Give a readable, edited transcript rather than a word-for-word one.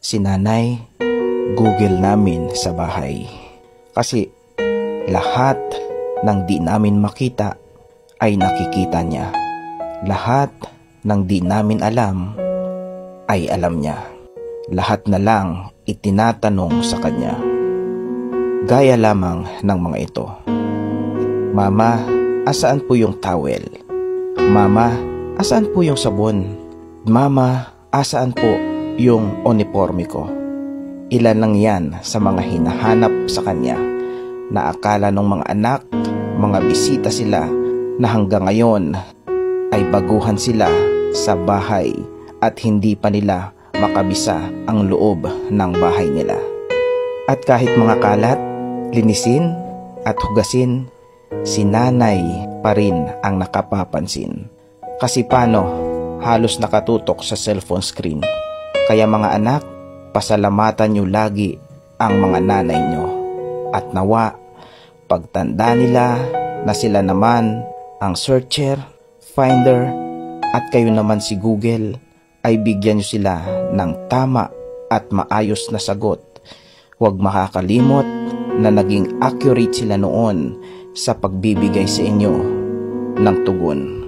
si nanay, Google namin sa bahay. Kasi lahat ng di namin makita ay nakikita niya. Lahat ng di namin alam ay alam niya. Lahat na lang itinatanong sa kanya. Gaya lamang ng mga ito. Mama, asaan po yung towel? Mama, asaan po yung sabon? Mama, asaan po yung uniforme ko? Ilan lang yan sa mga hinahanap sa kanya na akala ng mga anak, mga bisita sila na hanggang ngayon ay baguhan sila sa bahay at hindi pa nila makabisa ang loob ng bahay nila. At kahit mga kalat, linisin at hugasin, si nanay pa rin ang nakapapansin. Kasi paano, halos nakatutok sa cellphone screen. Kaya mga anak, pasalamatan nyo lagi ang mga nanay nyo. At nawa, pagtanda nila na sila naman ang searcher, finder, at kayo naman si Google, ay bigyan nyo sila ng tama at maayos na sagot. Huwag makakalimot na naging accurate sila noon sa pagbibigay sa inyo ng tugon.